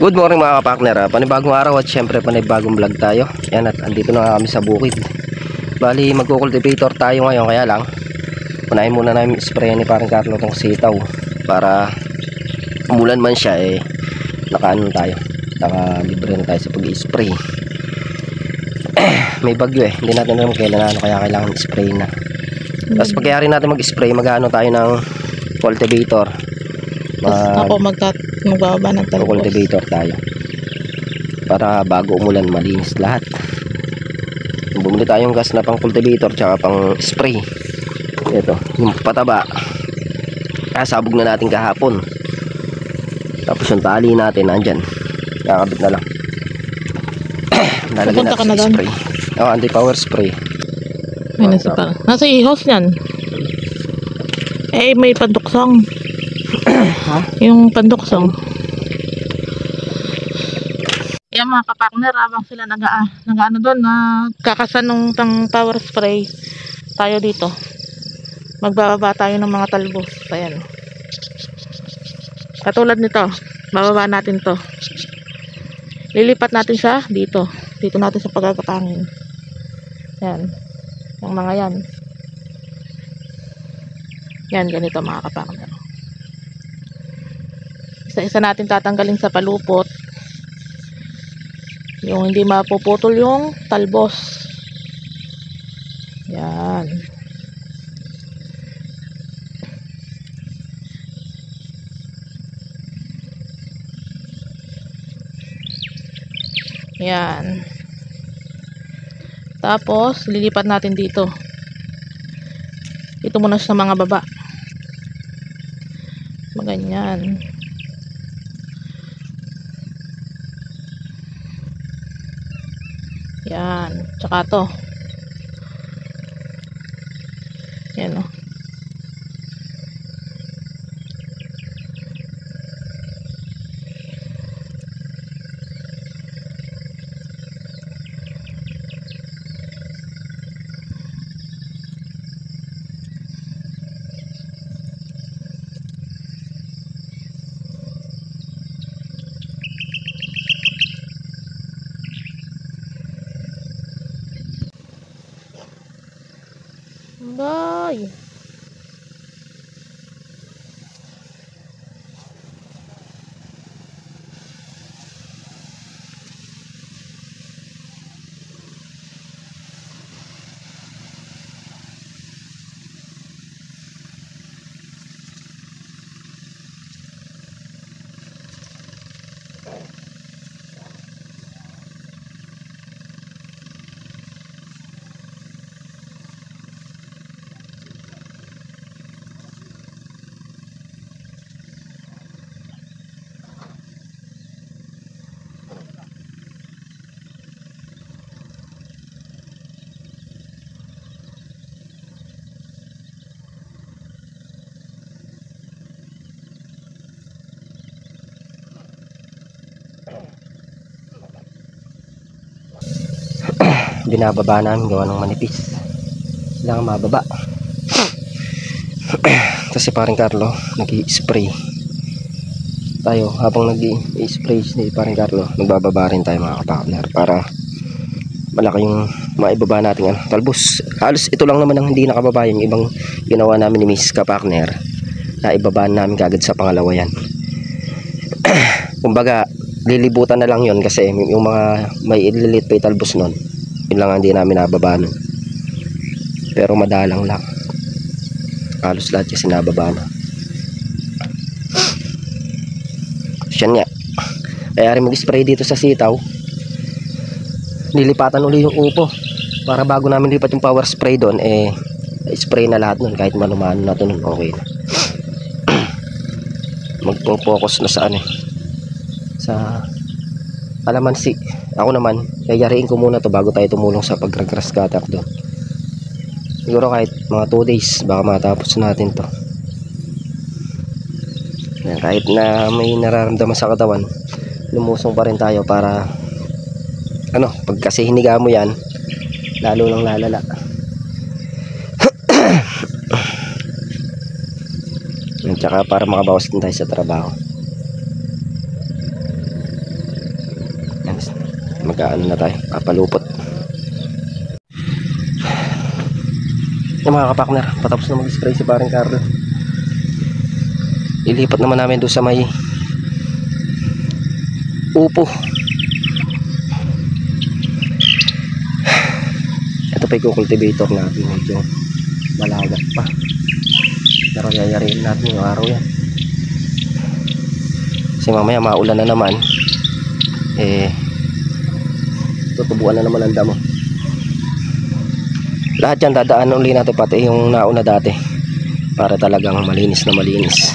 Good morning mga kapakner. Panibagong araw at syempre panibagong vlog tayo. Yan, at andito na kami sa bukid. Bali magkukultivator tayo ngayon, kaya lang unahin muna namin spray ni parang Carlo tong sitaw para umulan man siya nakaano tayo, nakalibre na tayo sa pag-spray. May bagyo hindi natin alam kailan kaya kailangan spray na. Tapos pagkayari natin mag-spray, mag-ano tayo ng cultivator. Ako magbababa ng talbos. Cultivator tayo para bago umulan malinis lahat. Bumili tayong gas na pang cultivator tsaka pang spray. Ito yung pataba, sabog na natin kahapon. Tapos yung tali natin nandyan, kakabit na lang. Lalagyan natin sa spray. Anti-power spray. Ay, nasa ihos yan. May panduksong. Yung panduksong. Yan mga kapakner, abang sila nag-ano doon, kakasan ng power spray, tayo dito magbababa tayo ng mga talbos. Ayan, katulad nito, bababa natin to, lilipat natin siya dito natin sa pagkakapangin. Yan, yung mga yan ganito mga kapakner. Isa-isa natin tatanggalin sa palupot yung hindi mapuputol yung talbos. Yan. Yan. Tapos lilipat natin dito. Ito muna sa mga baba. Maganyan. Yan, tsaka to. Yan o. Bye. Binababa namin gawa ng manipis, kailangan mababa. Kasi parang Carlo nag-i-spray tayo, habang nag-i-spray si parang Carlo nagbababa rin tayo mga kapakner para malaki yung maibaba natin talbos. Halos ito lang naman ang hindi nakababa, yung ibang ginawa namin ni Miss Kapakner na ibabaan namin kagad sa pangalawa yan. Kumbaga lilibutan na lang yon kasi yung mga may ililit pa talbos nun, yun lang hindi namin nababa nun. Pero madalang lang, halos lahat kasi nababa na. Siya nga, kaya rin mag-spray dito sa sitaw, nilipatan uli yung upo para bago namin lipat yung power spray doon, spray na lahat nun, kahit manumano na to nun, okay na. Magpo-focus na sa sa kalamansi. Ako naman, yayariin ko muna to bago tayo tumulong sa pag-grass cutter doon. Siguro kahit mga 2 days baka matapos natin to. Yan, kahit na may nararamdaman sa katawan, lumusong pa rin tayo para pag kasi hiniga mo yan, lalo lang lalala. At saka para makabawas din tayo sa trabaho. mag-aano na tayo, papalupot. Yung mga kapakner, patapos na mag-spray si paring Carlo. Ilipat naman namin doon sa may upo. Ito pa yung cultivator natin, medyo malawak pa, pero yayarin natin yung araw yan kasi mamaya maulan na naman, tutubuan na naman ang damo. Lahat yan dadaan uli natin, pati yung nauna dati, para talagang malinis na malinis.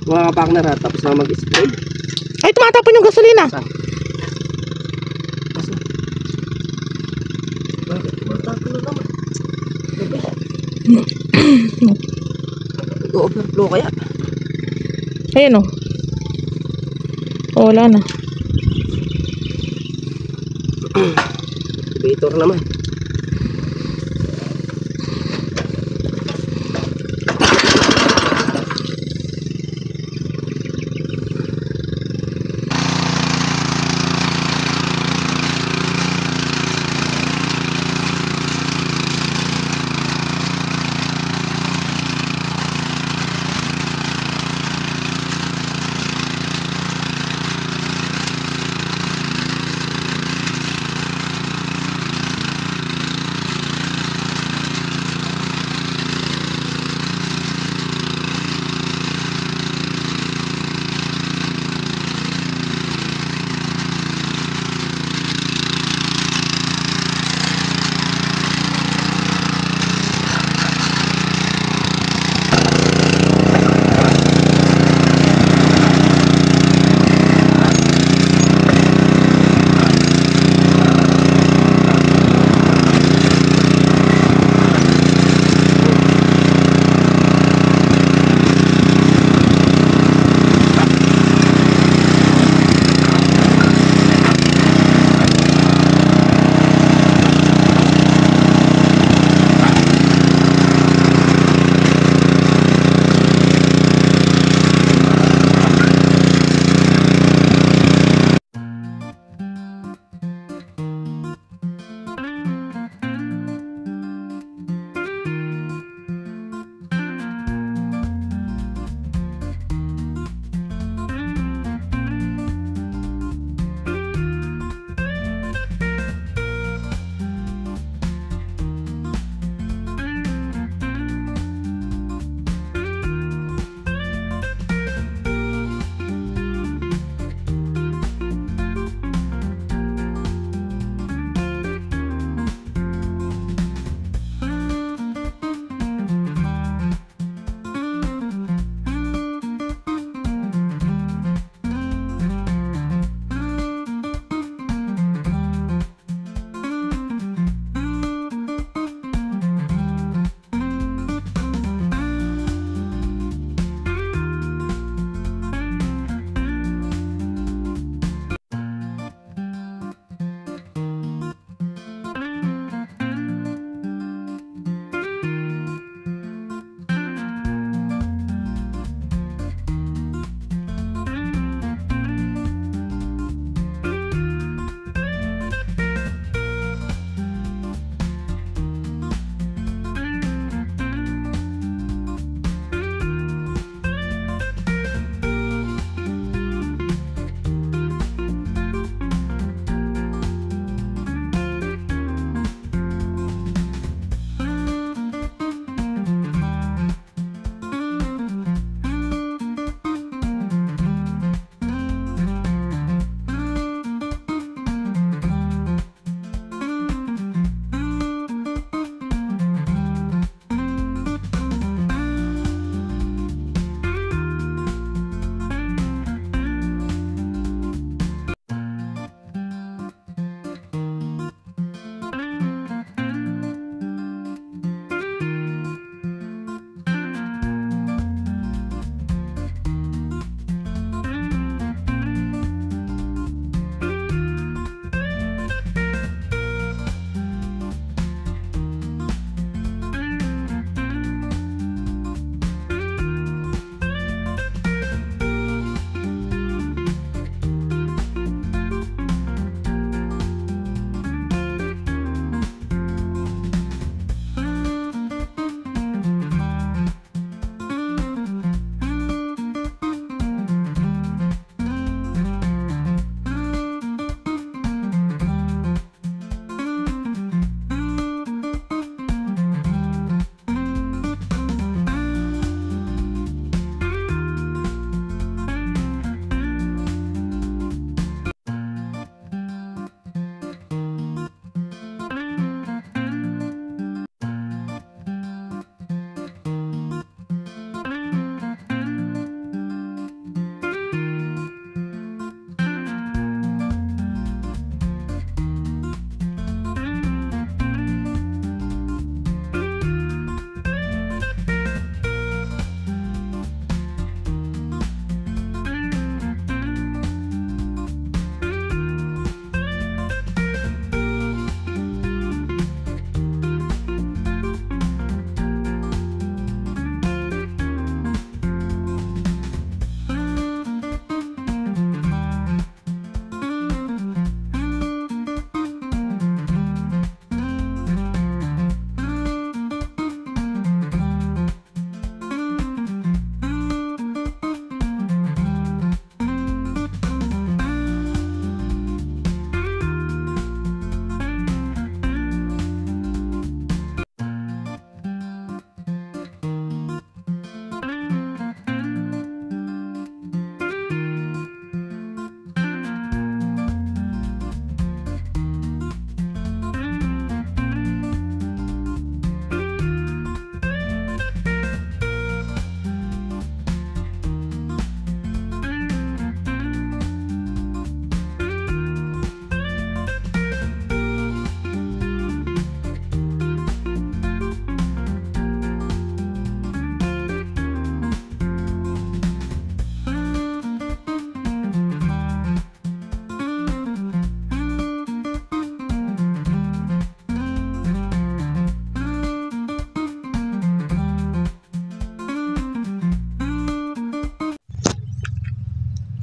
Mga kapakner, tapos na mag-spray. Ay, tumatapon yung gasolina. Saan? Bakit? Tumatapon na naman. Overflow kaya? Ayan o. Oh, wala na. Cultivator naman.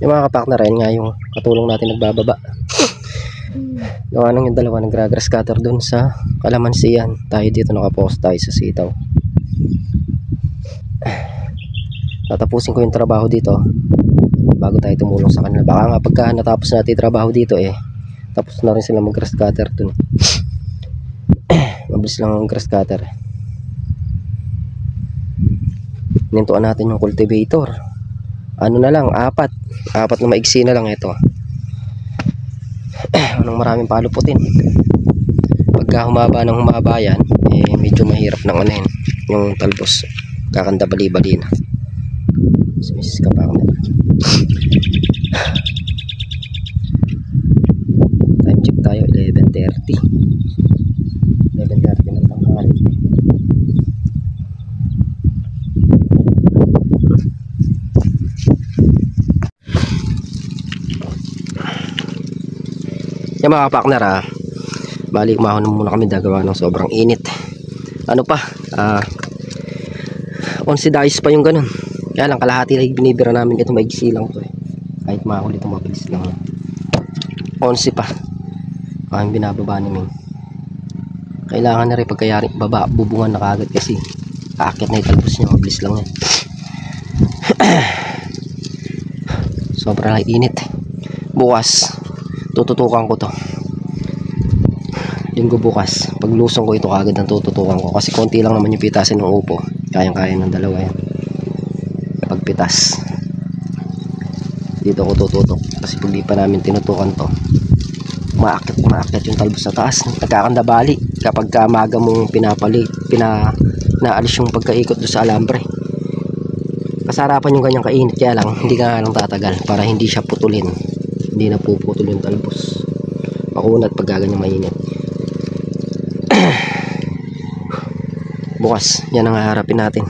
Yung mga kapartner, ayun nga yung katulong natin nagbababa. Gawa nung yung dalawa nag-grass cutter dun sa kalamansiyan. Tayo dito nakapost tayo sa sitaw. Tatapusin ko yung trabaho dito bago tayo tumulong sa kanila. Baka nga pagka natapos natin trabaho dito tapos na rin sila mag-grass cutter dun. Mabilis lang ang grass cutter. Nintuan natin yung cultivator. Ano na lang, apat na maigsi na lang ito. Anong maraming paluputin. Pagka humaba ng humaba yan, medyo mahirap ng ano yun, yung talbos. Kakanda bali-bali na. Miss ka pa ako na. Time check tayo, 11:30. 11:30 ng tanghali. Yung mga partner bali umahon muna kami dagawa ng sobrang init. Ano pa 11 days pa yung ganun. Kaya lang kalahati lang binibira namin ito, maigsi lang to kahit mahuli ito mabilis lang. 11 pa ang binababa namin. Kailangan na rin pagkayari baba bubungan na kagad kasi aakit na yung talbos niya, mabilis lang yan. Sobrang init. Bukas tututukan ko to. Linggo bukas paglusong ko ito kagad ang tututukan ko kasi konti lang naman yung pitasin ng upo, kayang-kaya ng dalawa yan. Kapag pitas dito ko tututok kasi pag di pa namin tinutukan to maakit yung talbos sa taas, nagkakanda bali kapag kamaga mong naalis yung pagkaikot doon sa alambre. Kasarapan yung ganyang kainit, kaya lang hindi ka nga lang tatagal para hindi siya putulin, hindi na puputol yung talbos makunat pag ganyang mainit. Bukas yan ang haharapin natin,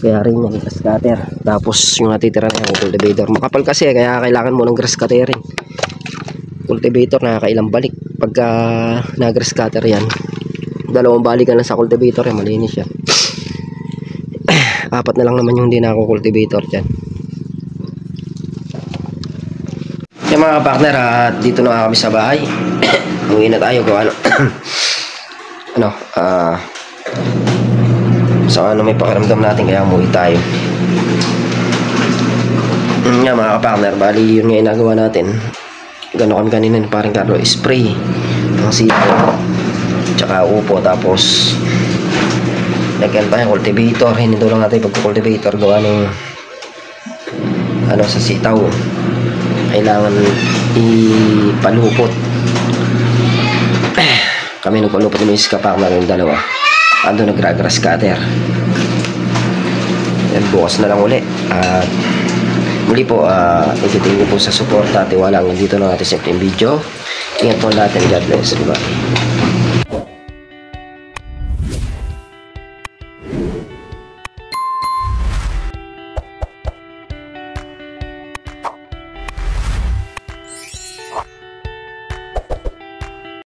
kaya rin yung grass cutter tapos yung natitira na yung cultivator. Makapal kasi kaya kailangan mo ng grass cuttering. Cultivator nakakailang balik pagka na grass cutter yan, dalawang balikan lang sa cultivator malinis siya. Apat na lang naman yung hindi na ako cultivator dyan. Yung mga partner dito na kami sa bahay. Uwi na tayo kung ano so may pakiramdam natin kaya umuwi tayo. Nga mga partner, bali yun nga inagawa natin. Gano'n kami kanina ni paring Carlo, spray ng sitaw tsaka upo, tapos lagyan pa yung cultivator. Hininto lang natin pagka-cultivator gawa ng sa sitaw kailangan ipalupot. Kami nagpalupot ng iska partner yung dalawa, ando nag-grass cutter. Yan, bukas na lang uli. Muli po, thank you po sa support at tiwala. Dito na natin sa ating video. Ingat po natin. God bless. Bye.